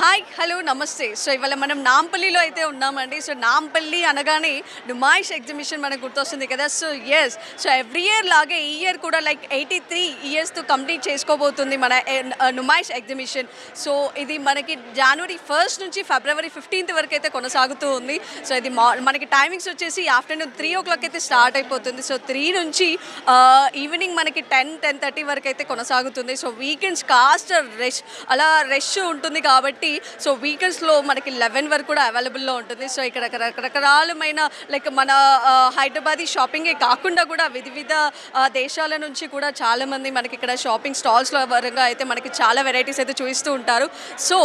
Hi hello నమస్తే. So ఇవాళ మనం నాంపల్లిలో అయితే ఉన్నామండి. సో నాంపల్లి అనగానే నుమాయిష్ ఎగ్జిబిషన్ మనకు గుర్తొస్తుంది కదా. సో సో ఎవ్రీ ఇయర్ లాగే ఈ ఇయర్ కూడా లైక్ 83 ఇయర్స్తో కంప్లీట్ చేసుకోబోతుంది మన నుమాయిష్ ఎగ్జిబిషన్. సో ఇది మనకి జనవరి 1 నుంచి ఫిబ్రవరి 15 వరకు అయితే కొనసాగుతూ ఉంది. సో ఇది మనకి టైమింగ్స్ వచ్చేసి ఆఫ్టర్నూన్ 3 o'clock అయితే స్టార్ట్ అయిపోతుంది. సో 3 నుంచి ఈవినింగ్ మనకి 10-10:30 వరకు అయితే కొనసాగుతుంది. సో వీకెండ్స్ కాస్త అలా రష్ ఉంటుంది కాబట్టి సో వీకెండ్స్లో మనకి 11 వరకు కూడా అవైలబుల్లో ఉంటుంది. సో ఇక్కడ రకరకాలమైన లైక్ మన హైదరాబాదీ షాపింగే కాకుండా కూడా వివిధ దేశాల నుంచి కూడా చాలామంది మనకి ఇక్కడ షాపింగ్ స్టాల్స్లో వరంగా అయితే మనకి చాలా వెరైటీస్ అయితే చూపిస్తూ ఉంటారు. సో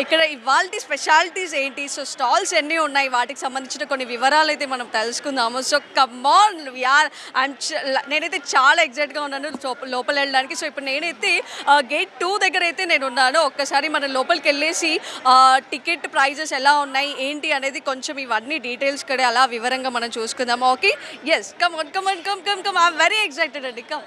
ఇక్కడ ఇవాల్టి స్పెషాలిటీస్ ఏంటి, సో స్టాల్స్ ఎన్ని ఉన్నాయి, వాటికి సంబంధించిన కొన్ని వివరాలు అయితే మనం తెలుసుకుందాము. సో కమాన్ నేనైతే చాలా ఎగ్జైట్గా ఉన్నాను లోపల వెళ్ళడానికి. సో ఇప్పుడు నేనైతే గేట్ 2 దగ్గర అయితే నేను ఉన్నాను. ఒక్కసారి మనం లోపలికి వెళ్ళేసి టికెట్ ప్రైజెస్ ఎలా ఉన్నాయి ఏంటి అనేది కొంచెం ఇవన్నీ డీటెయిల్స్ కూడా అలా వివరంగా మనం చూసుకుందాం. Okay, yes, come I'm very excited అండి. కమ్.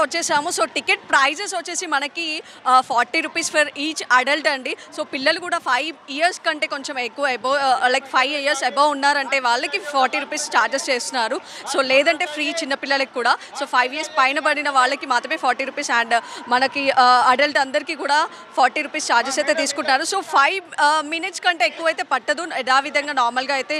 వచ్చేసాము. సో టికెట్ ప్రైజెస్ వచ్చేసి మనకి 40 రూపీస్ ఫర్ ఈచ్ అడల్ట్ అండి. సో పిల్లలు కూడా 5 years కంటే కొంచెం ఎక్కువ లైక్ 5 years అబౌవ్ ఉన్నారంటే వాళ్ళకి 40 రూపీస్ ఛార్జెస్ చేస్తున్నారు. సో లేదంటే ఫ్రీ చిన్నపిల్లలకి కూడా. సో 5 years పైన పడిన వాళ్ళకి మాత్రమే 40 రూపీస్ అండ్ మనకి అడల్ట్ అందరికీ కూడా 40 రూపీస్ ఛార్జెస్ అయితే తీసుకుంటారు. సో 5 minutes కంటే ఎక్కువ అయితే పట్టదు. యథావిధంగా నార్మల్గా అయితే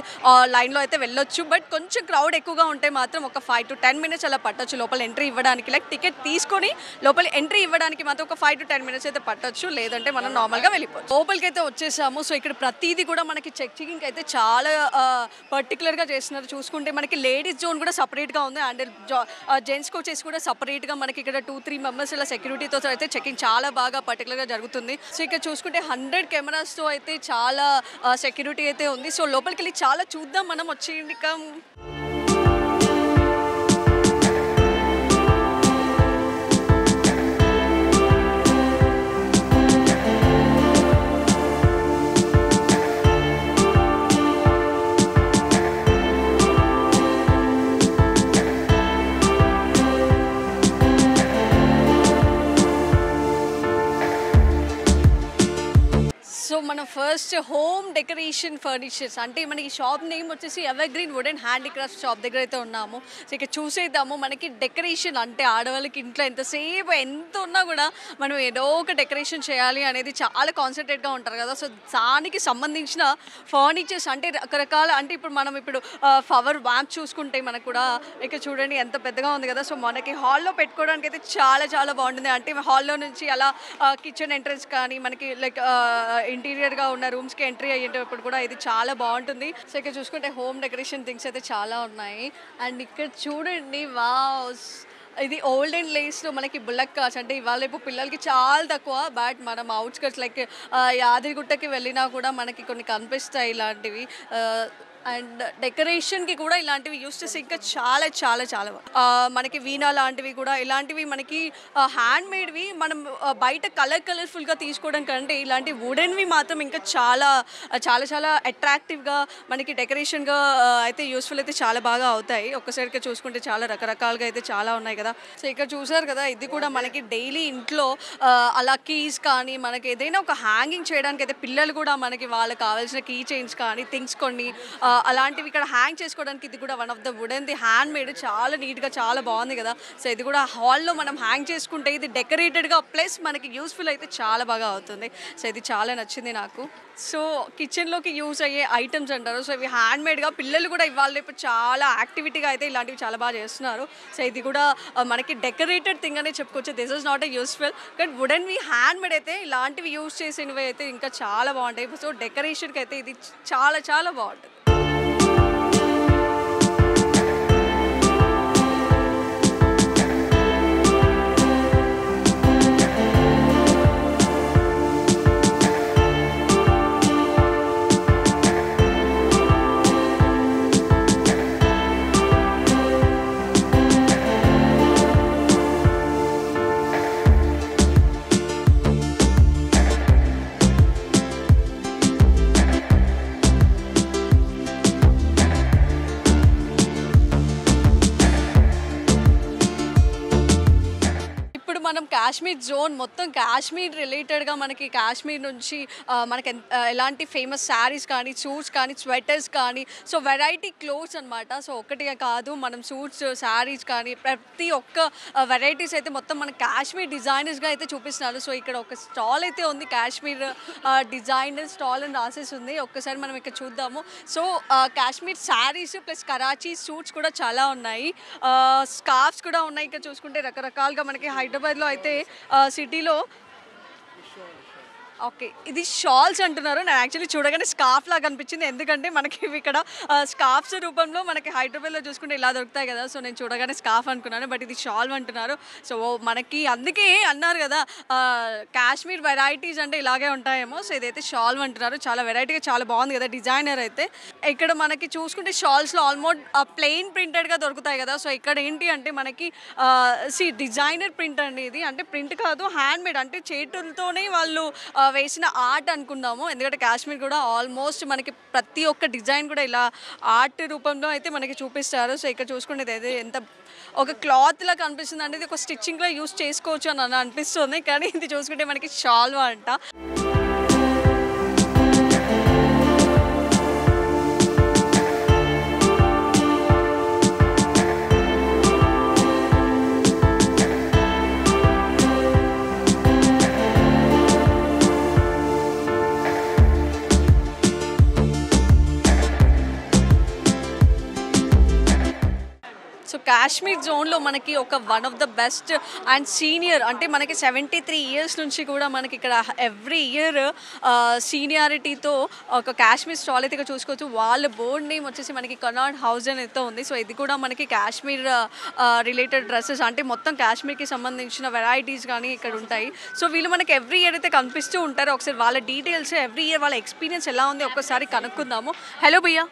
లైన్లో అయితే వెళ్ళొచ్చు. బట్ కొంచెం క్రౌడ్ ఎక్కువగా ఉంటే మాత్రం ఒక 5 to 10 minutes అలా పట్టొచ్చు లోపల ఎంట్రీ ఇవ్వడానికి. లైక్ టికెట్ తీసుకొని లోపల ఎంట్రీ ఇవ్వడానికి మాత్రం ఒక 5 to 10 minutes అయితే పట్టొచ్చు. లేదంటే మనం నార్మల్గా వెళ్ళిపోవచ్చు. లోపలికి అయితే వచ్చేసాము. సో ఇక్కడ ప్రతిదీ కూడా మనకి చెకింగ్ అయితే చాలా పర్టికులర్గా చేస్తున్నారు. చూసుకుంటే మనకి లేడీస్ జోన్ కూడా సపరేట్గా ఉంది అండ్ జెంట్స్కి వచ్చేసి కూడా సపరేట్గా మనకి ఇక్కడ 2-3 members ఇలా సెక్యూరిటీతో అయితే చెకింగ్ చాలా బాగా పర్టికులర్గా జరుగుతుంది. సో ఇక్కడ చూసుకుంటే 100 కెమెరాస్తో అయితే చాలా సెక్యూరిటీ అయితే ఉంది. సో లోపలికి వెళ్ళి చాలా చూద్దాం మనం. వచ్చేయండి, కమ్. సో మన ఫస్ట్ హోమ్ డెకరేషన్ ఫర్నిచర్స్ అంటే మనకి షాప్ నేమ్ వచ్చేసి ఎవర్గ్రీన్ వుడెన్ హ్యాండీక్రాఫ్ట్ షాప్ దగ్గర అయితే ఉన్నాము. సో ఇక్కడ చూసేద్దాము. మనకి డెకరేషన్ అంటే ఆడవాళ్ళకి ఇంట్లో ఎంతసేపు ఎంత ఉన్నా కూడా మనం ఏదో ఒక డెకరేషన్ చేయాలి అనేది చాలా కాన్సన్ట్రేట్గా ఉంటారు కదా. సో దానికి సంబంధించిన ఫర్నిచర్స్ అంటే రకరకాల అంటే ఇప్పుడు ఫ్లవర్ వ్యాంప్ చూసుకుంటే మనకు కూడా ఇక్కడ చూడండి ఎంత పెద్దగా ఉంది కదా. సో మనకి హాల్లో పెట్టుకోవడానికి అయితే చాలా చాలా బాగుంటుంది. అంటే హాల్లో నుంచి అలా కిచెన్ ఎంట్రన్స్ కానీ మనకి లైక్ ఇంటీరియర్గా ఉన్న రూమ్స్కి ఎంట్రీ అయ్యేటప్పుడు కూడా ఇది చాలా బాగుంటుంది. సో ఇక్కడ చూసుకుంటే హోమ్ డెకరేషన్ థింగ్స్ అయితే చాలా ఉన్నాయి. అండ్ ఇక్కడ చూడండి, వావ్, ఇది ఓల్డెన్ లేస్లో మనకి బుల్లక్ కార్స్ అంటే ఇవాళ ఇప్పుడు పిల్లలకి చాలా తక్కువ. బట్ మనం అవుట్స్కట్స్ లైక్ యాదగిరిగుట్టకి వెళ్ళినా కూడా మనకి కొన్ని కనిపిస్తాయి ఇలాంటివి. అండ్ డెకరేషన్కి కూడా ఇలాంటివి యూస్ చేసి ఇంకా చాలా చాలా చాలా మనకి వీణా లాంటివి కూడా ఇలాంటివి మనకి హ్యాండ్ మేడ్వి మనం బయట కలర్ఫుల్గా తీసుకోవడం కంటే ఇలాంటి వుడెన్వి మాత్రం ఇంకా చాలా చాలా చాలా అట్రాక్టివ్గా మనకి డెకరేషన్గా అయితే యూస్ఫుల్ అయితే చాలా బాగా అవుతాయి. ఒక్కసారిగా చూసుకుంటే చాలా రకరకాలుగా అయితే చాలా ఉన్నాయి కదా. సో ఇక్కడ చూసారు కదా, ఇది కూడా మనకి డైలీ ఇంట్లో అలా కీస్ కానీ మనకి ఏదైనా ఒక హ్యాంగింగ్ చేయడానికి అయితే పిల్లలు కూడా మనకి వాళ్ళకి కావాల్సిన కీ చైన్స్ కానీ థింగ్స్ కొన్ని అలాంటివి ఇక్కడ హ్యాంగ్ చేసుకోవడానికి ఇది కూడా one of the wooden the hand made చాలా నీట్గా చాలా బాగుంది కదా. సో ఇది కూడా హాల్లో మనం హ్యాంగ్ చేసుకుంటే ఇది డెకరేటెడ్గా ప్లస్ మనకి యూస్ఫుల్ అయితే చాలా బాగా అవుతుంది. సో ఇది చాలా నచ్చింది నాకు. సో కిచెన్లోకి యూజ్ అయ్యే ఐటమ్స్ అంటారు. సో ఇవి హ్యాండ్ మేడ్గా పిల్లలు కూడా ఇవాళ రేపు చాలా యాక్టివిటీగా అయితే ఇలాంటివి చాలా బాగా చేస్తున్నారు. సో ఇది కూడా మనకి డెకరేటెడ్ థింగ్ అనే చెప్పుకోవచ్చు. This is not a useful but వుడెన్వి హ్యాండ్ మేడ్ అయితే ఇలాంటివి యూజ్ చేసినవి అయితే ఇంకా చాలా బాగుంటాయి. సో డెకరేషన్కి అయితే ఇది చాలా చాలా బాగుంటుంది. కాశ్మీర్ జోన్ మొత్తం కాశ్మీర్ రిలేటెడ్గా మనకి కాశ్మీర్ నుంచి మనకి ఎలాంటి ఫేమస్ శారీస్ కానీ సూట్స్ కానీ స్వెటర్స్ కానీ సో వెరైటీ క్లోత్స్ అనమాట. సో ఒకటిగా కాదు, మనం సూట్స్ శారీస్ కానీ ప్రతి ఒక్క వెరైటీస్ అయితే మొత్తం మన కాశ్మీర్ డిజైనర్స్గా అయితే చూపిస్తున్నారు. సో ఇక్కడ ఒక స్టాల్ అయితే ఉంది, కాశ్మీర్ డిజైనర్ స్టాల్ అని రాసేసి ఉంది. ఒక్కసారి మనం ఇక్కడ చూద్దాము. So Kashmir saris plus Karachi suits కూడా చాలా ఉన్నాయి, స్కార్ఫ్స్ కూడా ఉన్నాయి. ఇక్కడ చూసుకుంటే రకరకాలుగా మనకి హైదరాబాద్లో అయితే సిటీలో ఓకే ఇది షాల్స్ అంటున్నారు. నేను యాక్చువల్లీ చూడగానే స్కార్ఫ్ లాగా అనిపించింది, ఎందుకంటే మనకి ఇవి ఇక్కడ స్కార్ఫ్స్ రూపంలో మనకి హైదరాబాద్లో చూసుకుంటే ఇలా దొరుకుతాయి కదా. సో నేను చూడగానే స్కార్ఫ్ అనుకున్నాను, బట్ ఇది షాల్ అంటున్నారు. సో మనకి అందుకే అన్నారు కదా కాశ్మీర్ వెరైటీస్ అంటే ఇలాగే ఉంటాయేమో. సో ఇదైతే షాల్ అంటున్నారు, చాలా వెరైటీగా చాలా బాగుంది కదా డిజైనర్ అయితే. ఇక్కడ మనకి చూసుకుంటే షాల్స్లో ఆల్మోస్ట్ ప్లెయిన్ ప్రింటెడ్గా దొరుకుతాయి కదా. సో ఇక్కడ ఏంటి అంటే మనకి డిజైనర్ ప్రింట్ అండి ఇది, అంటే ప్రింట్ కాదు హ్యాండ్ మేడ్, అంటే చేతులతోనే వాళ్ళు వేసిన ఆర్ట్ అనుకుందాము. ఎందుకంటే కాశ్మీర్ కూడా ఆల్మోస్ట్ మనకి ప్రతి ఒక్క డిజైన్ కూడా ఇలా ఆర్ట్ రూపంలో అయితే మనకి చూపిస్తారు. సో ఇక్కడ చూసుకుంటే అయితే ఎంత ఒక క్లాత్ లా కనిపిస్తుంది, అంటే ఇది ఒక స్టిచ్చింగ్లో యూస్ చేసుకోవచ్చు అని అనిపిస్తుంది. కానీ ఇది చూసుకుంటే మనకి షాల్వా అంట. సో కాశ్మీర్ జోన్లో మనకి ఒక one of the best and senior, అంటే మనకి 73 years నుంచి కూడా మనకి ఇక్కడ ఎవ్రీ ఇయర్ సీనియారిటీతో ఒక కాశ్మీర్ స్టాల్ అయితే ఇక్కడ చూసుకోవచ్చు. వాళ్ళ బోర్డ్ నేమ్ వచ్చేసి మనకి కనాడ్ హౌస్ అని అయితే ఉంది. సో ఇది కూడా మనకి కాశ్మీర్ రిలేటెడ్ డ్రెస్సెస్, అంటే మొత్తం కాశ్మీర్కి సంబంధించిన వెరైటీస్ కానీ ఇక్కడ ఉంటాయి. సో వీళ్ళు మనకి ఎవ్రీ ఇయర్ అయితే కనిపిస్తూ ఉంటారు. ఒకసారి వాళ్ళ డీటెయిల్స్ ఎవ్రీ ఇయర్ వాళ్ళ ఎక్స్పీరియన్స్ ఎలా ఉంది ఒక్కసారి కనుక్కుందాము. హలో భయ్యా.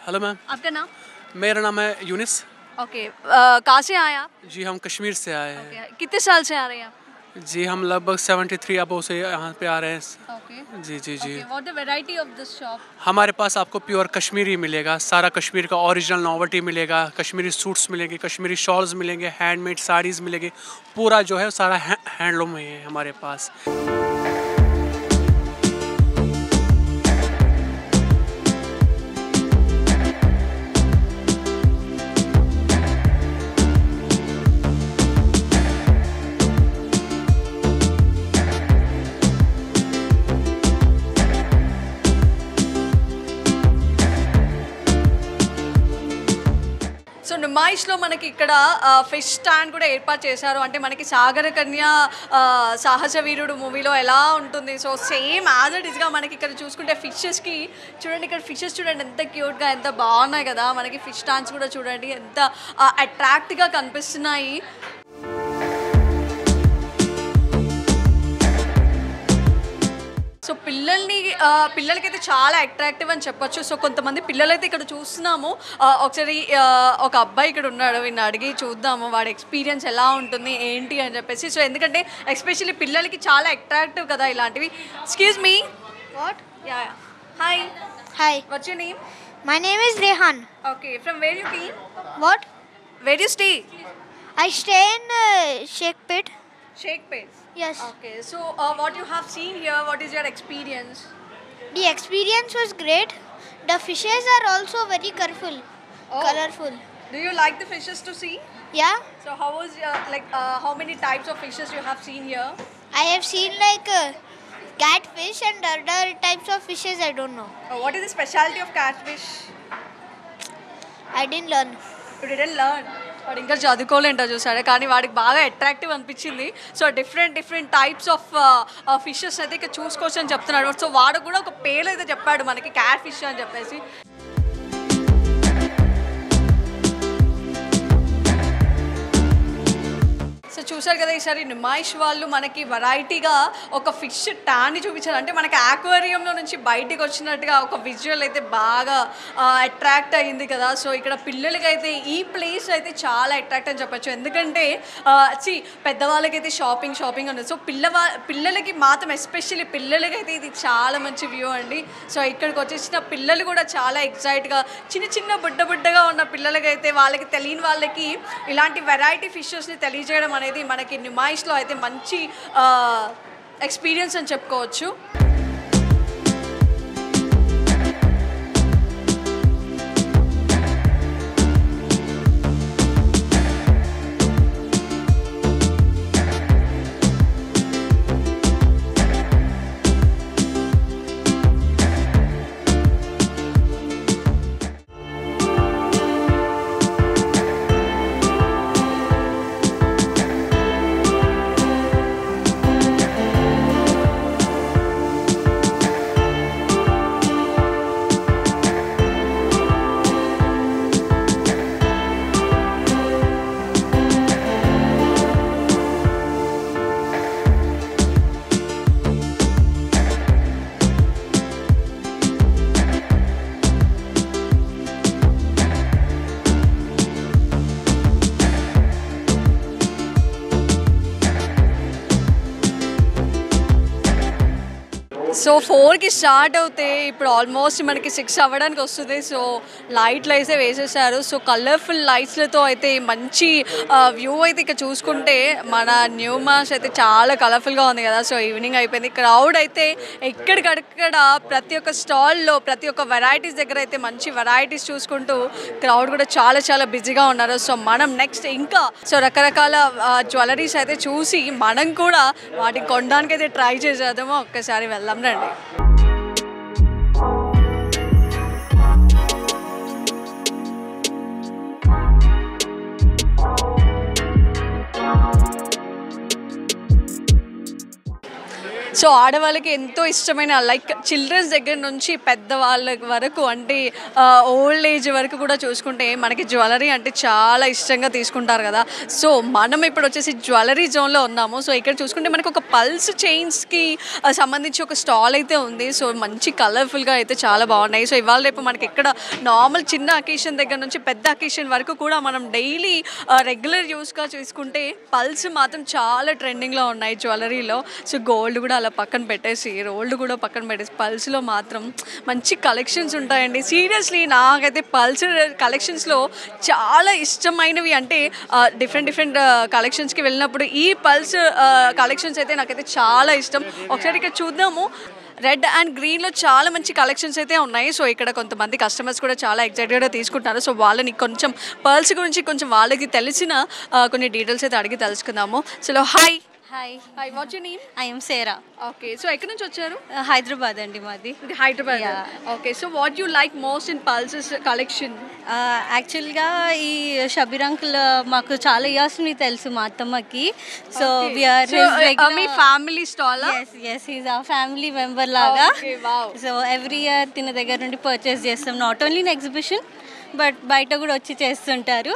हेलो मैम, आपका नाम? मेरा नाम है यूनिस। ओके कहाँ से आए आप? जी हम कश्मीर से आए हैं। Okay. कितने साल से आ रहे हैं आप? जी हम लगभग 73 अबो से यहाँ पे आ रहे हैं। Okay. Ji ji ji. Okay. What the variety of this shop? हमारे पास आपको प्योर कश्मीरी मिलेगा, सारा कश्मीर का ओरिजिनल नोवेल्टी मिलेगा, कश्मीरी सूट्स मिलेंगे, कश्मीरी शॉल्स मिलेंगे, हैंडमेड साड़ीज़ मिलेंगे, पूरा जो है सारा हैंडलूम है हमारे पास। సో నుమాయిష్లో మనకి ఇక్కడ ఫిష్ స్టాండ్ కూడా ఏర్పాటు చేశారు, అంటే మనకి సాగర కన్య సాహస వీరుడు మూవీలో ఎలా ఉంటుంది. సో సేమ్ యాజ్ ఇట్ ఈస్గా మనకి ఇక్కడ చూసుకుంటే ఫిషెస్కి చూడండి, ఇక్కడ ఫిషెస్ చూడండి ఎంత క్యూట్గా ఎంత బాగున్నాయి కదా. మనకి ఫిష్ స్టాండ్స్ కూడా చూడండి ఎంత అట్రాక్ట్గా కనిపిస్తున్నాయి. సో పిల్లలకైతే చాలా అట్రాక్టివ్ అని చెప్పొచ్చు. సో కొంతమంది పిల్లలైతే ఇక్కడ చూస్తున్నాము. ఒకసారి ఒక అబ్బాయి ఇక్కడ ఉన్నాడు, వీడిని అడిగి చూద్దాము వాడి ఎక్స్పీరియన్స్ ఎలా ఉంటుంది ఏంటి అని చెప్పేసి. సో ఎందుకంటే ఎస్పెషల్లీ పిల్లలకి చాలా అట్రాక్టివ్ కదా ఇలాంటివి. Excuse me. What? Yeah hi. Hi. What's your name? My name is Rehan. Okay from where you came? What? Where you stay? I stay in Sheikh Pit. Shaikpet. Yes. Okay so what you have seen here, what is your experience? The experience was great. The fishes are also very colorful. Oh. Colorful. Do you like the fishes to see? Yeah. So how was how many types of fishes you have seen here? I have seen like catfish and other types of fishes. I don't know. What is the specialty of catfish? I didn't learn. You didn't learn. వాడు ఇంకా చదువుకోలేంటో చూసాడు, కానీ వాడికి బాగా attractive అనిపించింది. So different types of fishes అయితే ఇక్కడ చూసుకోవచ్చు అని చెప్తున్నాడు. సో వాడు కూడా ఒక పేరు అయితే చెప్పాడు మనకి, క్యాట్ ఫిష్ అని చెప్పేసి. సో చూసారు కదా ఈసారి నుమాయిష్ వాళ్ళు మనకి వెరైటీగా ఒక ఫిష్ ట్యాన్ని చూపించారు, అంటే మనకి ఆక్వేరియంలో నుంచి బయటికి వచ్చినట్టుగా ఒక విజువల్ అయితే బాగా అట్రాక్ట్ అయ్యింది కదా. సో ఇక్కడ పిల్లలకైతే ఈ ప్లేస్ అయితే చాలా అట్రాక్ట్ అని చెప్పచ్చు, ఎందుకంటే పెద్దవాళ్ళకైతే షాపింగ్ ఉంది. సో పిల్లలకి మాత్రం ఎస్పెషల్లీ పిల్లలకైతే ఇది చాలా మంచి వ్యూ అండి. సో ఇక్కడికి వచ్చేసిన పిల్లలు కూడా చాలా ఎక్సైట్గా, చిన్న బుడ్డగా ఉన్న పిల్లలకైతే వాళ్ళకి తెలియని వాళ్ళకి ఇలాంటి వెరైటీ ఫిషెస్ని తెలియజేయడం అనేది మనకి నిమాయిష్లో అయితే మంచి ఎక్స్పీరియన్స్ అని చెప్పుకోవచ్చు. సో 4కి స్టార్ట్ అవుతే ఇప్పుడు ఆల్మోస్ట్ మనకి 6 అవ్వడానికి వస్తుంది. సో లైట్లు అయితే వేసేసారు. సో కలర్ఫుల్ లైట్స్లతో అయితే మంచి వ్యూ అయితే ఇక్కడ చూసుకుంటే మన న్యూ మాస్ అయితే చాలా కలర్ఫుల్గా ఉంది కదా. సో ఈవినింగ్ అయిపోయింది. క్రౌడ్ అయితే ఎక్కడికక్కడ ప్రతి ఒక్క స్టాల్లో ప్రతి ఒక్క వెరైటీస్ దగ్గర అయితే మంచి వెరైటీస్ చూసుకుంటూ క్రౌడ్ కూడా చాలా చాలా బిజీగా ఉన్నారు. సో మనం నెక్స్ట్ ఇంకా రకరకాల జ్యువెలరీస్ అయితే చూసి మనం కూడా వాటిని కొనడానికి అయితే ట్రై చేసేద్దామో. ఒక్కసారి వెళ్దాం రండి. సో ఆడవాళ్ళకి ఎంతో ఇష్టమైన లైక్ చిల్డ్రన్స్ దగ్గర నుంచి పెద్దవాళ్ళ వరకు అంటే ఓల్డ్ ఏజ్ వరకు కూడా చూసుకుంటే మనకి జ్యువెలరీ అంటే చాలా ఇష్టంగా తీసుకుంటారు కదా. సో మనం ఇప్పుడు వచ్చేసి జ్యువెలరీ జోన్లో ఉన్నాము. సో ఇక్కడ చూసుకుంటే మనకి ఒక పల్స్ చైన్స్కి సంబంధించి ఒక స్టాల్ అయితే ఉంది. సో మంచి కలర్ఫుల్గా అయితే చాలా బాగున్నాయి. సో ఇవాళ రేపు మనకి ఇక్కడ నార్మల్ చిన్న అకేషన్ దగ్గర నుంచి పెద్ద అకేషన్ వరకు కూడా మనం డైలీ రెగ్యులర్ యూస్గా చూసుకుంటే పల్స్ మాత్రం చాలా ట్రెండింగ్లో ఉన్నాయి జ్యువెలరీలో. సో గోల్డ్ కూడా అలా పక్కన పెట్టేసి రోల్డ్ కూడా పక్కన పెట్టేసి పల్స్లో మాత్రం మంచి కలెక్షన్స్ ఉంటాయండి. సీరియస్లీ నాకైతే పల్స్ కలెక్షన్స్లో చాలా ఇష్టమైనవి అంటే డిఫరెంట్ కలెక్షన్స్కి వెళ్ళినప్పుడు ఈ పల్స్ కలెక్షన్స్ అయితే నాకైతే చాలా ఇష్టం. ఒకసారి ఇక్కడ చూద్దాము. రెడ్ అండ్ గ్రీన్లో చాలా మంచి కలెక్షన్స్ అయితే ఉన్నాయి. సో ఇక్కడ కొంతమంది కస్టమర్స్ కూడా చాలా ఎక్సైటెడ్గా తీసుకుంటున్నారు. సో వాళ్ళని కొంచెం పర్ల్స్ గురించి కొంచెం వాళ్ళకి తెలిసిన కొన్ని డీటెయిల్స్ అయితే అడిగి తెలుసుకుందాము. So hi. Hi, what's your name? I am Sarah. Okay, so ఎక్కడి నుంచి వచ్చారు? Hyderabad అండి మాది. Hyderabad. Okay, so what you like most in pulses collection? యాక్చువల్గా ఈ షబీర్ అంకుల్ మాకు చాలా ఇయర్స్ నుంచి తెలుసు మా అత్తమ్మకి. సో మీ ఫ్యామిలీ స్టాల్? ఎస్ హీస్ ఆ ఫ్యామిలీ మెంబర్ లాగా. సో ఎవ్రీ ఇయర్ తిన దగ్గర నుండి పర్చేస్ చేస్తాం. Not only in exhibition but బయట కూడా వచ్చి చేస్తుంటారు.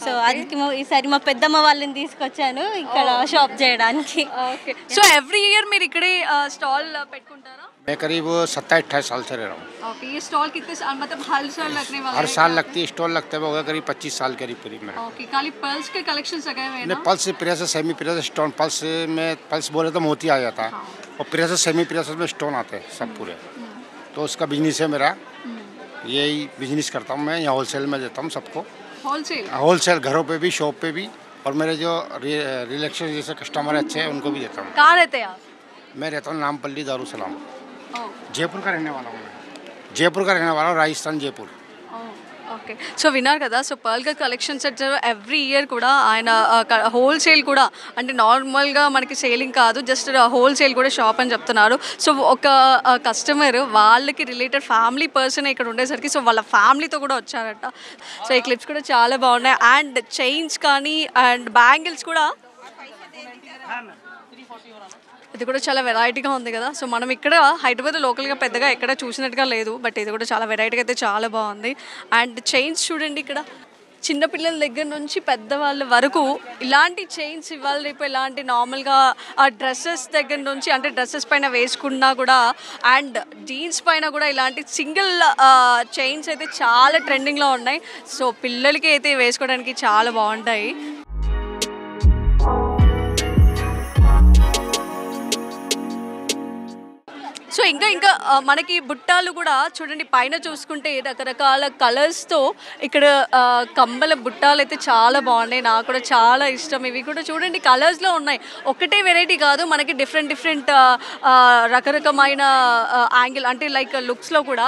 సో అందుకే ఈసారి మా పెద్దమ్మ వాళ్ళని తీసుకొచ్చాను ఇక్కడ షాప్ చేయడానికి. ఓకే, సో ఎవ్రీ ఇయర్ మీరు ఇక్కడే స్టాల్ పెట్టుకుంటారా? मैं करीब 27-28 साल से रह रहा हूँ. ओके, ये स्टॉल कितने साल मतलब हर साल लगने वाला है? हर साल लगती है स्टॉल लगते हुए करीब 25 साल करीब मेरा. ओके, खाली पल्स के कलेक्शंस लगे हुए हैं ना? Pulse press semi press stone pulse में पल्स बोले तो मोती आ जाता है और प्रेस सेमी प्रेस में स्टोन आते हैं सब पूरे. तो उसका बिजनेस है मेरा. यही बिजनेस करता हूँ मैं. यहाँ होलसेल में देता हूँ सबको. होलसेल घरों पे भी शॉप पे भी. और मेरे जो रिलेक्शन जैसे कस्टमर अच्छे हैं उनको भी देता हूँ. कहाँ रहते हैं आप? मैं रहता हूँ नामपल्ली दारुसलाम. जयपुर का रहने वाला हूँ मैं. जयपुर का रहने वाला हूँ, राजस्थान जयपुर. ఓకే, సో విన్నారు కదా. So pearl collections every year కూడా ఆయన హోల్సేల్ కూడా అంటే నార్మల్గా మనకి సేలింగ్ కాదు, జస్ట్ హోల్సేల్ కూడా షాప్ అని చెప్తున్నారు. సో ఒక కస్టమర్ వాళ్ళకి రిలేటెడ్ ఫ్యామిలీ పర్సన్ ఇక్కడ ఉండేసరికి సో వాళ్ళ ఫ్యామిలీతో కూడా వచ్చారట. సో ఈ క్లిప్స్ కూడా చాలా బాగున్నాయి. అండ్ చైన్స్ కానీ అండ్ బ్యాంగిల్స్ కూడా ఇది కూడా చాలా వెరైటీగా ఉంది కదా. సో మనం ఇక్కడ హైదరాబాద్ లోకల్గా పెద్దగా ఎక్కడ చూసినట్టుగా లేదు, బట్ ఇది కూడా చాలా వెరైటీగా అయితే చాలా బాగుంది. అండ్ చైన్స్ చూడండి, ఇక్కడ చిన్నపిల్లల దగ్గర నుంచి పెద్దవాళ్ళ వరకు ఇలాంటి చైన్స్ ఇవాళ రేపు ఇలాంటి నార్మల్గా డ్రెస్సెస్ దగ్గర నుంచి అంటే డ్రెస్సెస్ పైన వేసుకున్నా కూడా అండ్ జీన్స్ పైన కూడా ఇలాంటి సింగిల్ చైన్స్ అయితే చాలా ట్రెండింగ్లో ఉన్నాయి. సో పిల్లలకి అయితే వేసుకోవడానికి చాలా బాగుంటాయి. సో ఇంకా ఇంకా మనకి బుట్టాలు కూడా చూడండి, పైన చూసుకుంటే రకరకాల కలర్స్తో ఇక్కడ కమ్మల బుట్టాలు అయితే చాలా బాగున్నాయి. నాకు కూడా చాలా ఇష్టం. ఇవి కూడా చూడండి కలర్స్లో ఉన్నాయి, ఒకటే వెరైటీ కాదు, మనకి డిఫరెంట్ డిఫరెంట్ రకరకమైన యాంగిల్ అంటే లైక్ లుక్స్లో కూడా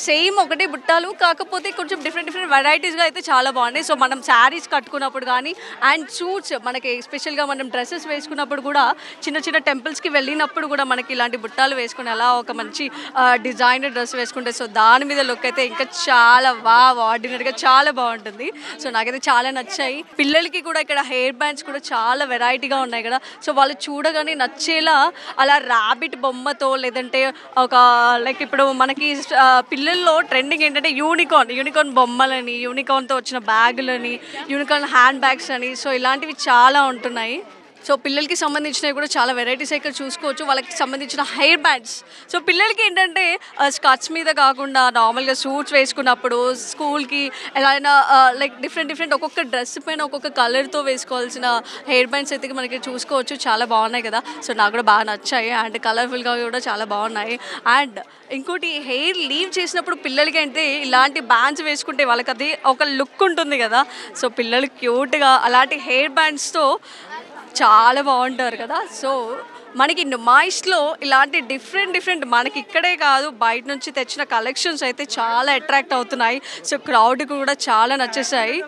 సేమ్ ఒకటే బుట్టాలు, కాకపోతే కొంచెం డిఫరెంట్ డిఫరెంట్ వెరైటీస్గా అయితే చాలా బాగున్నాయి. సో మనం శారీస్ కట్టుకున్నప్పుడు కానీ అండ్ సూట్స్ మనకి ఎస్పెషల్గా మనం డ్రెస్సెస్ వేసుకున్నప్పుడు కూడా చిన్న చిన్న టెంపుల్స్కి వెళ్ళినప్పుడు కూడా మనకి ఇలాంటి బుట్టాలు వేసుకుని అలా ఒక మంచి డిజైనర్ డ్రెస్ వేసుకుంటే సో దాని మీద లుక్ అయితే ఇంకా చాలా ఆర్డినరీగా చాలా బాగుంటుంది. సో నాకైతే చాలా నచ్చాయి. పిల్లలకి కూడా ఇక్కడ హెయిర్ బ్యాండ్స్ కూడా చాలా వెరైటీగా ఉన్నాయి కదా, సో వాళ్ళు చూడగానే నచ్చేలా అలా ర్యాబిట్ బొమ్మతో లేదంటే ఒక లైక్ ఇప్పుడు మనకి పిల్లల్లో ట్రెండింగ్ ఏంటంటే యూనికార్న్ బొమ్మలని, యూనికార్న్తో వచ్చిన బ్యాగులని, యూనికార్న్ హ్యాండ్ బ్యాగ్స్ అని, సో ఇలాంటివి చాలా ఉంటున్నాయి. సో పిల్లలకి సంబంధించినవి కూడా చాలా వెరైటీస్ ఇక్కడ చూసుకోవచ్చు. వాళ్ళకి సంబంధించిన హెయిర్ బ్యాండ్స్, సో పిల్లలకి ఏంటంటే స్కర్ట్స్ మీద కాకుండా నార్మల్గా సూట్స్ వేసుకున్నప్పుడు స్కూల్కి ఎలా అయినా లైక్ డిఫరెంట్ ఒక్కొక్క డ్రెస్ పైన ఒక్కొక్క కలర్తో వేసుకోవాల్సిన హెయిర్ బ్యాండ్స్ అయితే మనకి చూసుకోవచ్చు. చాలా బాగున్నాయి కదా, సో నాకు కూడా బాగా నచ్చాయి అండ్ కలర్ఫుల్గా కూడా చాలా బాగున్నాయి. అండ్ ఇంకోటి హెయిర్ లీవ్ చేసినప్పుడు పిల్లలకి అంటే ఇలాంటి బ్యాండ్స్ వేసుకుంటే వాళ్ళకి అది ఒక లుక్ ఉంటుంది కదా, సో పిల్లలు క్యూట్గా అలాంటి హెయిర్ బ్యాండ్స్తో చాలా బాగుంటారు కదా. సో మనకి నుమాయిష్లో ఇలాంటి డిఫరెంట్ మనకి ఇక్కడే కాదు బయట నుంచి తెచ్చిన కలెక్షన్స్ అయితే చాలా అట్రాక్ట్ అవుతున్నాయి. సో క్రౌడ్ కూడా చాలా నచ్చేసాయి.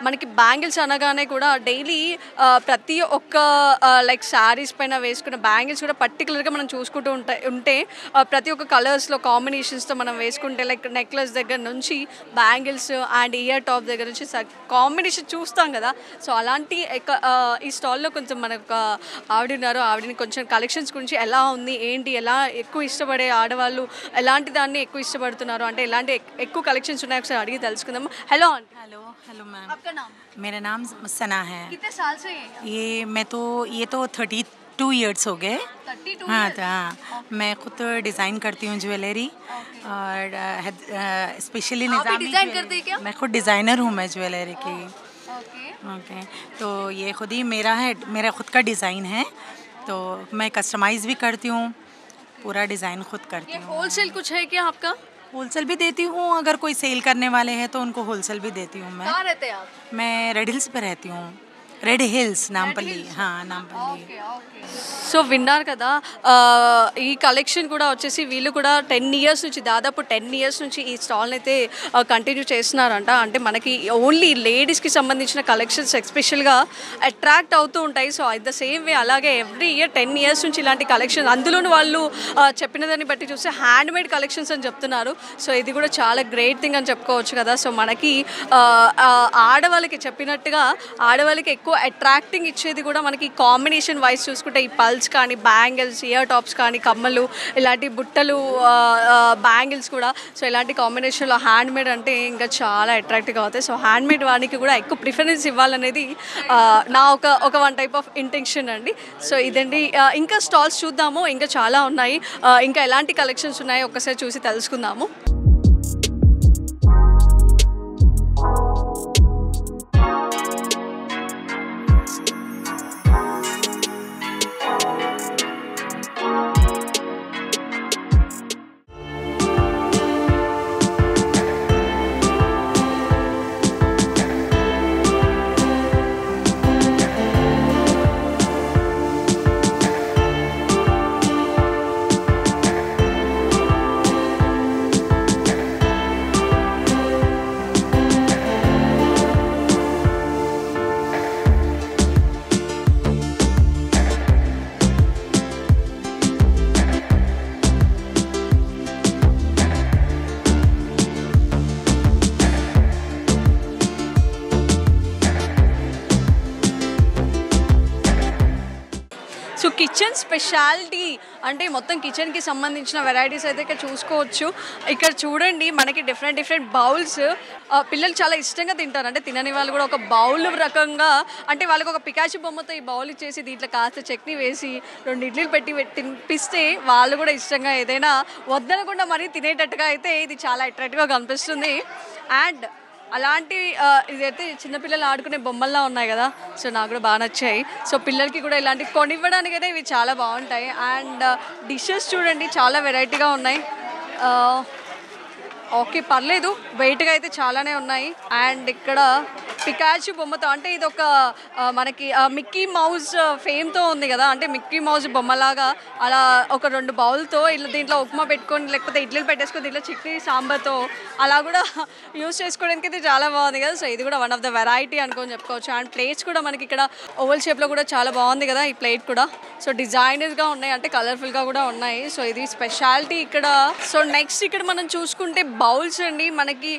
మనకి బ్యాంగిల్స్ అనగానే కూడా డైలీ ప్రతి ఒక్క లైక్ శారీస్ పైన వేసుకున్న బ్యాంగిల్స్ కూడా పర్టికులర్గా మనం చూసుకుంటూ ఉంటే ప్రతి ఒక్క కలర్స్లో కాంబినేషన్స్తో మనం వేసుకుంటే లైక్ నెక్లెస్ దగ్గర నుంచి బ్యాంగిల్స్ అండ్ ఇయర్ టాప్ దగ్గర నుంచి కాంబినేషన్ చూస్తాం కదా. సో అలాంటి ఈ స్టాల్లో కొంచెం మనకు ఆవిడని కొంచెం కలెక్షన్స్ గురించి ఎలా ఉంది ఏంటి, ఎలా ఎక్కువ ఇష్టపడే ఆడవాళ్ళు ఎలాంటి దాన్ని ఎక్కువ ఇష్టపడుతున్నారు అంటే ఎలాంటి ఎక్కువ కలెక్షన్స్ ఉన్నాయి ఒకసారి అడిగి తెలుసుకుందాం. Hello aunty. हेलो मैम, आपका नाम? मेरा नाम सना है. कितने साल से ये तो 32 इयर्स हो गए. 32 हाँ years? हाँ, मैं खुद डिज़ाइन करती हूँ ज्वेलरी और स्पेशली आप ही डिज़ाइन करती हैं क्या? मैं खुद डिज़ाइनर हूँ मैं ज्वेलरी की. ओके. ओके, तो ये खुद ही मेरा खुद का डिज़ाइन है, तो मैं कस्टमाइज़ भी करती हूँ, पूरा डिज़ाइन खुद करती ये हूँ. होलसेल कुछ है क्या आपका? होलसेल भी देती हूँ, अगर कोई सेल करने वाले हैं तो उनको होलसेल भी देती हूँ मैं. कहाँ रहते हैं आप? मैं रेड हिल्स पे रहती हूँ. Red hills Nampally. हाँ नामपल्ली. సో విన్నారు కదా, ఈ కలెక్షన్ కూడా వచ్చేసి వీళ్ళు కూడా 10 years నుంచి దాదాపు 10 years నుంచి ఈ స్టాల్ని అయితే కంటిన్యూ చేస్తున్నారంట. అంటే మనకి ఓన్లీ లేడీస్కి సంబంధించిన కలెక్షన్స్ ఎస్పెషల్గా అట్రాక్ట్ అవుతూ ఉంటాయి. So at the same way అలాగే ఎవ్రీ ఇయర్ 10 years నుంచి ఇలాంటి కలెక్షన్, అందులోనూ వాళ్ళు చెప్పిన దాన్ని బట్టి చూస్తే హ్యాండ్మేడ్ కలెక్షన్స్ అని చెప్తున్నారు. సో ఇది కూడా చాలా గ్రేట్ థింగ్ అని చెప్పుకోవచ్చు కదా. సో మనకి ఆడవాళ్ళకి చెప్పినట్టుగా ఆడవాళ్ళకి ఎక్కువ అట్రాక్టింగ్ ఇచ్చేది కూడా మనకి కాంబినేషన్ వైజ్ చూసుకుంటే ఈ పల్స్ కానీ బ్యాంగిల్స్, ఇయర్ టాప్స్ కానీ, కమ్మలు, ఇలాంటి బుట్టలు, బ్యాంగిల్స్ కూడా. సో ఇలాంటి కాంబినేషన్లో హ్యాండ్మేడ్ అంటే ఇంకా చాలా అట్రాక్టివ్గా అవుతాయి. సో హ్యాండ్మేడ్ వానికి కూడా ఎక్కువ ప్రిఫరెన్స్ ఇవ్వాలనేది నా ఒక వన్ టైప్ ఆఫ్ ఇంటెన్షన్ అండి. సో ఇదండి, ఇంకా స్టాల్స్ చూద్దాము, ఇంకా చాలా ఉన్నాయి, ఇంకా ఎలాంటి కలెక్షన్స్ ఉన్నాయో ఒక్కసారి చూసి తెలుసుకుందాము. కిచెన్ స్పెషాలిటీ అంటే మొత్తం కిచెన్కి సంబంధించిన వెరైటీస్ అయితే ఇక్కడ చూసుకోవచ్చు. ఇక్కడ చూడండి మనకి డిఫరెంట్ బౌల్స్ పిల్లలు చాలా ఇష్టంగా తింటారు. అంటే తినని వాళ్ళు కూడా ఒక బౌల్ రకంగా అంటే వాళ్ళకి ఒక పికాచి బొమ్మతో ఈ బౌల్ ఇచ్చేసి దీంట్లో కాస్త చట్నీ వేసి 2 ఇడ్లీలు పెట్టి తినిపిస్తే వాళ్ళు కూడా ఇష్టంగా ఏదైనా వద్దనకుండా మరీ తినేటట్టుగా అయితే ఇది చాలా అట్రాక్టివ్గా కనిపిస్తుంది. అండ్ అలాంటి ఇదైతే చిన్నపిల్లలు ఆడుకునే బొమ్మల్లా ఉన్నాయి కదా, సో నాకు కూడా బాగా నచ్చాయి. సో పిల్లలకి కూడా ఇలాంటి కొనివ్వడానికి అయితే ఇవి చాలా బాగుంటాయి. అండ్ డిషెస్ చూడండి చాలా వెరైటీగా ఉన్నాయి. ఓకే పర్లేదు, వెయిట్గా అయితే చాలానే ఉన్నాయి. అండ్ ఇక్కడ పికాచు బొమ్మతో అంటే ఇది ఒక మనకి మిక్కీ మౌస్ ఫేమ్తో ఉంది కదా, అంటే మిక్కీ మౌస్ బొమ్మలాగా అలా ఒక 2 బౌల్తో ఇలా దీంట్లో ఉప్మా పెట్టుకొని లేకపోతే ఇడ్లీలు పెట్టేసుకొని దీంట్లో చట్నీ సాంబార్తో అలా కూడా యూస్ చేసుకోవడానికి అయితే చాలా బాగుంది కదా. సో ఇది కూడా వన్ ఆఫ్ ద వెరైటీ అనుకొని చెప్పుకోవచ్చు. అండ్ ప్లేట్స్ కూడా మనకి ఇక్కడ ఓవల్ షేప్లో కూడా చాలా బాగుంది కదా ఈ ప్లేట్ కూడా. సో డిజైనర్గా ఉన్నాయి, అంటే కలర్ఫుల్గా కూడా ఉన్నాయి. సో ఇది స్పెషాలిటీ ఇక్కడ. సో నెక్స్ట్ ఇక్కడ మనం చూసుకుంటే బౌల్స్ అండి. మనకి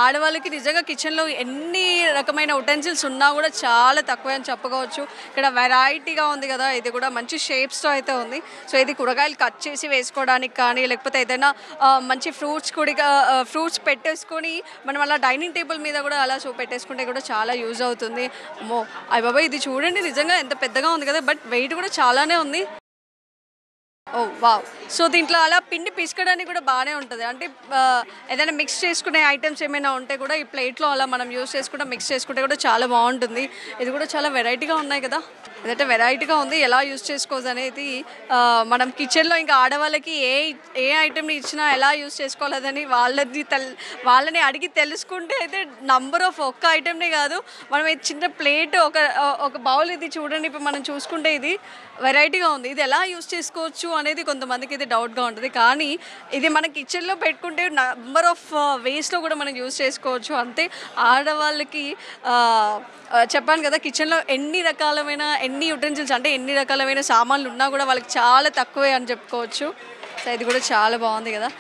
ఆడవాళ్ళకి నిజంగా కిచెన్లో ఎన్ని రకమైన ఉటెన్సిల్స్ ఉన్నా కూడా చాలా తక్కువ అని చెప్పుకోవచ్చు. ఇక్కడ వెరైటీగా ఉంది కదా, ఇది కూడా మంచి షేప్స్తో అయితే ఉంది. సో ఇది కూరగాయలు కట్ చేసి వేసుకోవడానికి కానీ లేకపోతే ఏదైనా మంచి ఫ్రూట్స్ పెట్టేసుకొని మనం అలా డైనింగ్ టేబుల్ మీద కూడా అలా పెట్టేసుకుంటే కూడా చాలా యూజ్ అవుతుంది. అయ్య బాబా ఇది చూడండి నిజంగా ఎంత పెద్దగా ఉంది కదా, బట్ వెయిట్ కూడా చాలానే ఉంది. ఓ వావ్. సో దీంట్లో అలా పిండి పిసుకోవడానికి కూడా బాగానే ఉంటుంది. అంటే ఏదైనా మిక్స్ చేసుకునే ఐటమ్స్ ఏమైనా ఉంటే కూడా ఈ ప్లేట్లో అలా మనం యూస్ చేసుకుంటే మిక్స్ చేసుకుంటే కూడా చాలా బాగుంటుంది. ఇది కూడా చాలా వెరైటీగా ఉన్నాయి కదా, ఇదైతే వెరైటీగా ఉంది. ఎలా యూస్ చేసుకోవచ్చు అనేది మనం కిచెన్లో ఇంకా ఆడవాళ్ళకి ఏ ఐటమ్ని ఇచ్చినా ఎలా యూస్ చేసుకోవాలని వాళ్ళని అడిగి తెలుసుకుంటే అయితే నంబర్ ఆఫ్ ఒక్క ఐటమ్నే కాదు, మనం చిన్న ప్లేట్ ఒక బౌల్ ఇది చూడండి. ఇప్పుడు మనం చూసుకుంటే ఇది వెరైటీగా ఉంది. ఇది ఎలా యూస్ చేసుకోవచ్చు అనేది కొంతమందికి ఇది డౌట్గా ఉంటుంది. కానీ ఇది మన కిచెన్లో పెట్టుకుంటే నంబర్ ఆఫ్ వేస్లో కూడా మనం యూస్ చేసుకోవచ్చు. అంతే ఆడవాళ్ళకి చెప్పాను కదా కిచెన్లో ఎన్ని యుటెన్సిల్స్ అంటే ఎన్ని రకాలమైన సామాన్లు ఉన్నా కూడా వాళ్ళకి చాలా తక్కువే అని చెప్పుకోవచ్చు. సో ఇది కూడా చాలా బాగుంది కదా.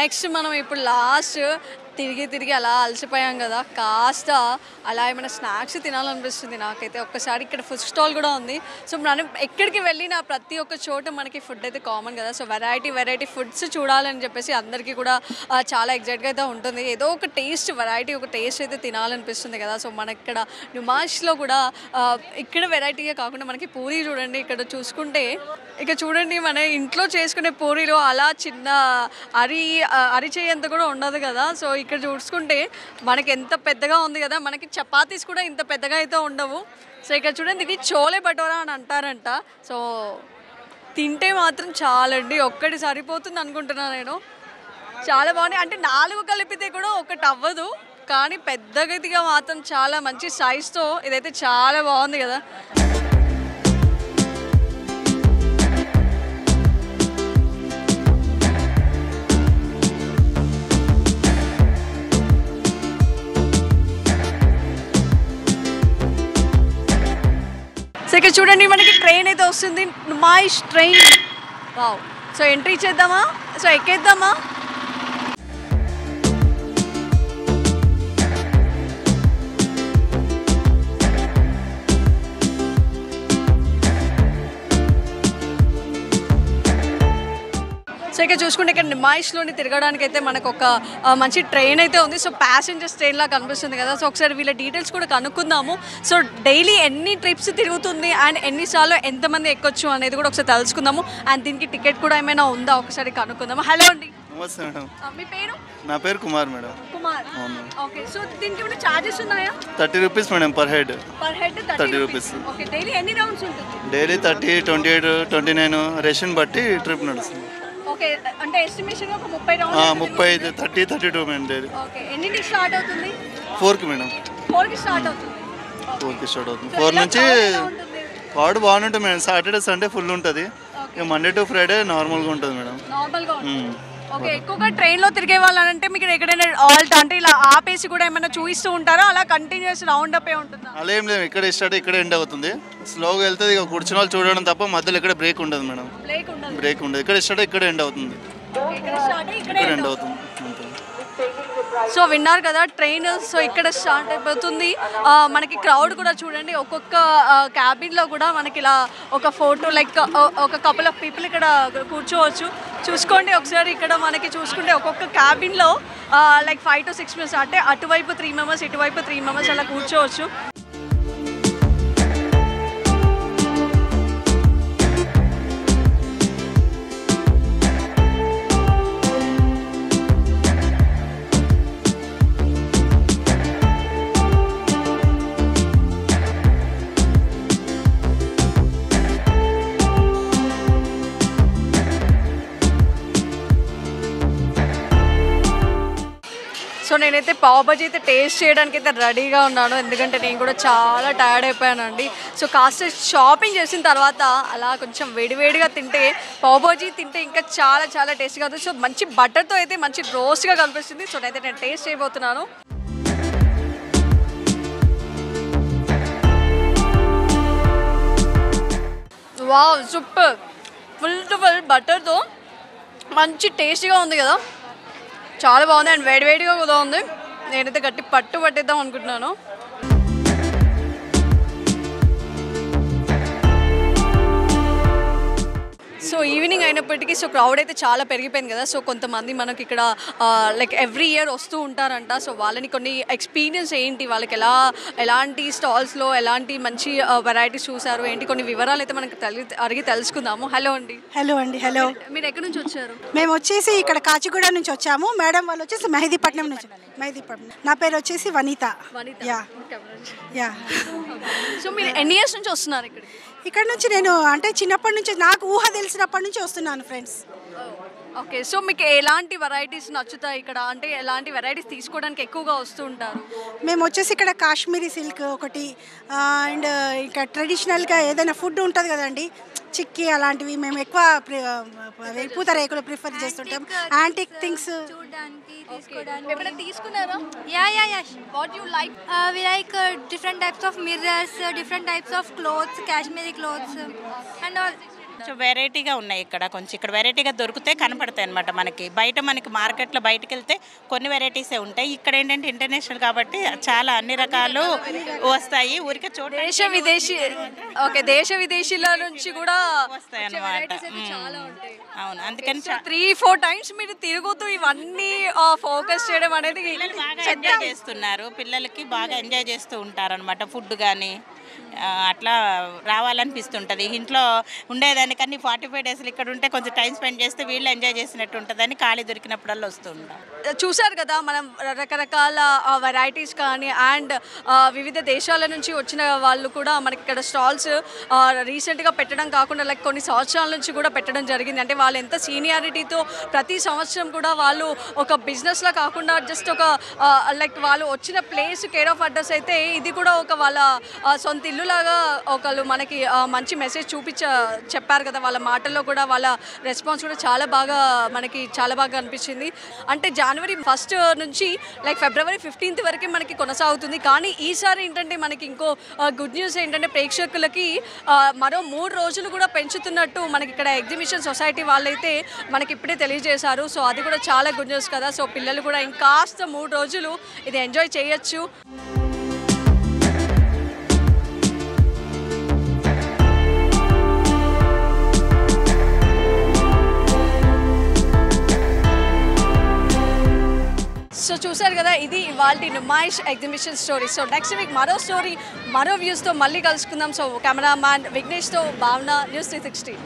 నెక్స్ట్ మనం ఇప్పుడు లాస్ట్ తిరిగి అలా అలసిపోయాం కదా, కాస్త అలా ఏమైనా స్నాక్స్ తినాలనిపిస్తుంది నాకైతే. ఒక్కసారి ఇక్కడ ఫుడ్ స్టాల్ కూడా ఉంది. సో మనం ఎక్కడికి వెళ్ళినా ప్రతి ఒక్క చోట మనకి ఫుడ్ అయితే కామన్ కదా. సో వెరైటీ ఫుడ్స్ చూడాలని చెప్పేసి అందరికీ కూడా చాలా ఎగ్జైట్గా అయితే ఉంటుంది. ఏదో ఒక టేస్ట్ అయితే తినాలనిపిస్తుంది కదా. సో మనకి ఇక్కడ నుమాష్లో కూడా ఇక్కడ వెరైటీగా కాకుండా మనకి పూరీ చూడండి. ఇక్కడ చూడండి మన ఇంట్లో చేసుకునే పూరీలు అలా చిన్న అరిచేయంత కూడా ఉండదు కదా. సో ఇక్కడ చూసుకుంటే మనకి ఎంత పెద్దగా ఉంది కదా, మనకి చపాతీస్ కూడా ఇంత పెద్దగా అయితే ఉండవు. సో ఇక్కడ చూడండి ఇది చోలే భటోరా అని అంటారంట. సో తింటే మాత్రం చాలండి, ఒక్కటి సరిపోతుంది అనుకుంటున్నాను నేను. చాలా బాగున్నాయి, అంటే 4 కలిపితే కూడా ఒకటి అవ్వదు, కానీ పెద్దగా మాత్రం చాలా మంచి సైజ్తో ఇదైతే చాలా బాగుంది కదా. సో ఇక్కడ చూడండి మనకి ట్రైన్ అయితే వస్తుంది, Numaish train. Wow. So entry చేద్దామా, సో ఎక్కేద్దామా. సో ఇక్కడ చూసుకుంటే ఇక్కడ నిమాయిష్లోని తిరగడానికి అయితే మనకు ఒక మంచి ట్రైన్ అయితే ఉంది. సో ప్యాసింజర్స్ ట్రైన్ లా కనిపిస్తుంది కదా. సో ఒకసారి వీళ్ళ డీటెయిల్స్ కూడా కనుక్కుందాము. సో డైలీ ఎన్ని ట్రిప్స్ తిరుగుతుంది అండ్ ఎన్నిసార్లు ఎంతమంది ఎక్కొచ్చు అనేది కూడా ఒకసారి తెలుసుకుందాము. అండ్ దీనికి టికెట్ కూడా ఏమైనా ఉందా ఒకసారి కనుక్కుందాము. హలో అండి. నమస్తే మేడం. మీ పేరు? నా పేరు Kumar madam. Kumar. Okay. So దీనికి ఏమైనా చార్జెస్ ఉన్నాయా? 30 rupees madam per head. 30 rupees. Okay. Daily ఎన్ని రౌండ్స్ ఉంటుంది? డైలీ 30, 28, 29 రేషన్ బట్టి ట్రిప్ నడుస్తుంది. ఓకే. అంటే ఎస్టిమేషన్ ఒక 30 రౌండ్స్. 30, 30, 32 madam daily. ఓకే. ఎన్నింటికి స్టార్ట్ అవుతుంది? 4కి మేడం. 4కి స్టార్ట్ అవుతుంది. 4కి స్టార్ట్ అవుతుంది. 4 నుంచి కార్డు బాగుంటుంది మేడం. సాటర్డే సండే ఫుల్ ఉంటుంది. ఇక మండే టు ఫ్రైడే నార్మల్గా ఉంటుంది మేడం. నార్మల్గా ఉంటుంది. ఓకే, ఎక్కువగా ట్రైన్లో తిరిగే వాళ్ళంటే మీకు ఎక్కడైనా ఆల్ట్ అంటే ఇలా ఆపేసి కూడా ఏమైనా చూపిస్తూ ఉంటారా, అలా కంటిన్యూస్ రౌండ్ అప్ ఉంటుందా? అలా ఏం లేదు, ఇక్కడ స్టార్ట్ ఇక్కడ ఎండ్ అవుతుంది. స్లోగా వెళ్తే ఇక కూర్చున్న వాళ్ళు చూడడం తప్ప మధ్యలో ఇక్కడ బ్రేక్ ఉండదు మేడం. బ్రేక్ ఉండదు, ఇక్కడ స్టార్ట్ ఇక్కడ ఎండ్ అవుతుంది. ఇక్కడ ఎండ్ అవుతుంది. సో విన్నారు కదా ట్రైన్, సో ఇక్కడ స్టార్ట్ అయిపోతుంది. మనకి క్రౌడ్ కూడా చూడండి, ఒక్కొక్క క్యాబిన్లో కూడా మనకి ఇలా ఒక ఫోటో లైక్ ఒక కపుల్ ఆఫ్ పీపుల్ ఇక్కడ కూర్చోవచ్చు. చూసుకోండి ఒకసారి, ఇక్కడ మనకి చూసుకుంటే ఒక్కొక్క క్యాబిన్లో లైక్ 5 to 6 మెంబర్స్, అంటే అటువైపు 3 మెంబర్స్ ఇటువైపు 3 మెంబర్స్ అలా కూర్చోవచ్చు. సో నేనైతే పావ్ బజీ అయితే టేస్ట్ చేయడానికి అయితే రెడీగా ఉన్నాను, ఎందుకంటే నేను కూడా చాలా టైర్డ్ అయిపోయానండి. సో కాస్త షాపింగ్ చేసిన తర్వాత అలా కొంచెం వేడివేడిగా తింటే, పావ్ బజీ తింటే ఇంకా చాలా చాలా టేస్టీగా అవుతుంది. సో మంచి బటర్తో అయితే మంచి రోస్ట్గా కనిపిస్తుంది. సో అయితే నేను టేస్ట్ చేయబోతున్నాను. Wow, super, full to full బటర్తో మంచి టేస్టీగా ఉంది కదా, చాలా బాగుంది. అండ్ వేడివేడిగా కూడా ఉంది. నేనైతే గట్టి పట్టేద్దాం అనుకుంటున్నాను. సో ఈవినింగ్ అయినప్పటికీ సో క్రౌడ్ అయితే చాలా పెరిగిపోయింది కదా. సో కొంతమంది మనకి ఇక్కడ లైక్ ఎవ్రీ ఇయర్ వస్తూ ఉంటారంట. సో వాళ్ళని కొన్ని ఎక్స్పీరియన్స్ ఏంటి, వాళ్ళకి ఎలాంటి స్టాల్స్లో ఎలాంటి మంచి వెరైటీస్ చూసారు ఏంటి, కొన్ని వివరాలు అయితే మనకి అడిగి తెలుసుకుందాము. హలో అండి. హలో అండి. హలో, మీరు ఎక్కడి నుంచి వచ్చారు? మేము వచ్చేసి ఇక్కడ కాచిగూడ నుంచి వచ్చాము. మేడం వాళ్ళు వచ్చేసి మెహదీపట్నం నుంచి. మెహదీపట్నం. నా పేరు వచ్చేసి వనిత. Yeah yeah. సో మీరు ఎన్ని ఇయర్స్ నుంచి వస్తున్నారు ఇక్కడ? ఇక్కడ నుంచి నేను అంటే చిన్నప్పటి నుంచి, నాకు ఊహ తెలిసినప్పటి నుంచి వస్తున్నాను ఫ్రెండ్స్. ఓకే, సో మీకు ఎలాంటి వెరైటీస్ నచ్చుతాయి ఇక్కడ, అంటే ఎలాంటి వెరైటీస్ తీసుకోవడానికి ఎక్కువగా వస్తూ ఉంటారు? మేము వచ్చేసి ఇక్కడ కాశ్మీరీ సిల్క్ ఒకటి, అండ్ ఇంకా ట్రెడిషనల్గా ఏదైనా ఫుడ్ ఉంటుంది కదండి, చిక్కీ అలాంటివి మేము ఎక్కువ పూతరేకులు ప్రిఫర్ చేస్తుంటాం. యాంటిక్ థింగ్స్ తీసుకున్నారా? What do you like? We like different types of mirrors, different types of clothes, Kashmiri clothes, and all. కొంచెం వెరైటీగా ఉన్నాయి ఇక్కడ, కొంచెం ఇక్కడ వెరైటీగా దొరికితే కనపడతాయి అనమాట మనకి. బయట మనకి మార్కెట్లో బయటకు వెళ్తే కొన్ని వెరైటీసే ఉంటాయి, ఇక్కడ ఏంటంటే ఇంటర్నేషనల్ కాబట్టి చాలా అన్ని రకాలు వస్తాయి. ఊరికే దేశ విదేశీల నుంచి కూడా వస్తాయి అన్నమాట. అవును, అందుకని 3-4 టైమ్స్ మీరు తిరుగుతూ ఇవన్నీ ఫోకస్ చేయడం అనేది బాగా ఎంజాయ్ చేస్తున్నారు. పిల్లలకి బాగా ఎంజాయ్ చేస్తూ ఉంటారనమాట. ఫుడ్ కానీ అట్లా రావాలనిపిస్తుంటుంది. ఇంట్లో ఉండేదానికన్నీ 45 days ఇక్కడ ఉంటే కొంచెం టైం స్పెండ్ చేస్తే వీళ్ళు ఎంజాయ్ చేసినట్టు ఉంటుందని ఖాళీ దొరికినప్పుడల్లా వస్తూ ఉంటాం. చూసారు కదా మనం రకరకాల వెరైటీస్ కానీ అండ్ వివిధ దేశాల నుంచి వచ్చిన వాళ్ళు కూడా మనకి ఇక్కడ స్టాల్స్ రీసెంట్గా పెట్టడం కాకుండా లైక్ కొన్ని సంవత్సరాల నుంచి కూడా పెట్టడం జరిగింది. అంటే వాళ్ళు ఎంత సీనియారిటీతో ప్రతి సంవత్సరం కూడా వాళ్ళు ఒక బిజినెస్లా కాకుండా జస్ట్ ఒక లైక్ వాళ్ళు వచ్చిన ప్లేస్ కేర్ ఆఫ్ అడ్రస్ అయితే ఇది కూడా ఒక వాళ్ళ సొంత ఇల్లులాగా ఒకళ్ళు మనకి మంచి మెసేజ్ చెప్పారు కదా. వాళ్ళ మాటల్లో కూడా వాళ్ళ రెస్పాన్స్ కూడా చాలా బాగా అనిపించింది. అంటే January 1st నుంచి లైక్ February 15th వరకు మనకి కొనసాగుతుంది. కానీ ఈసారి ఏంటంటే మనకి ఇంకో గుడ్ న్యూస్ ఏంటంటే ప్రేక్షకులకి మరో 3 రోజులు కూడా పెంచుతున్నట్టు మనకి ఇక్కడ ఎగ్జిబిషన్ సొసైటీ వాళ్ళైతే మనకి ఇప్పుడే తెలియజేశారు. సో అది కూడా చాలా గుడ్ న్యూస్ కదా. సో పిల్లలు కూడా ఇంకాస్త 3 రోజులు ఇది ఎంజాయ్ చేయొచ్చు. సో చూసారు కదా, ఇది ఇవాల్టి Numaish exhibition story. So next week మరో స్టోరీ మరో వ్యూస్తో మళ్ళీ కలుసుకుందాం. సో కెమెరామ్యాన్ విఘ్నేష్తో భావన, News 360.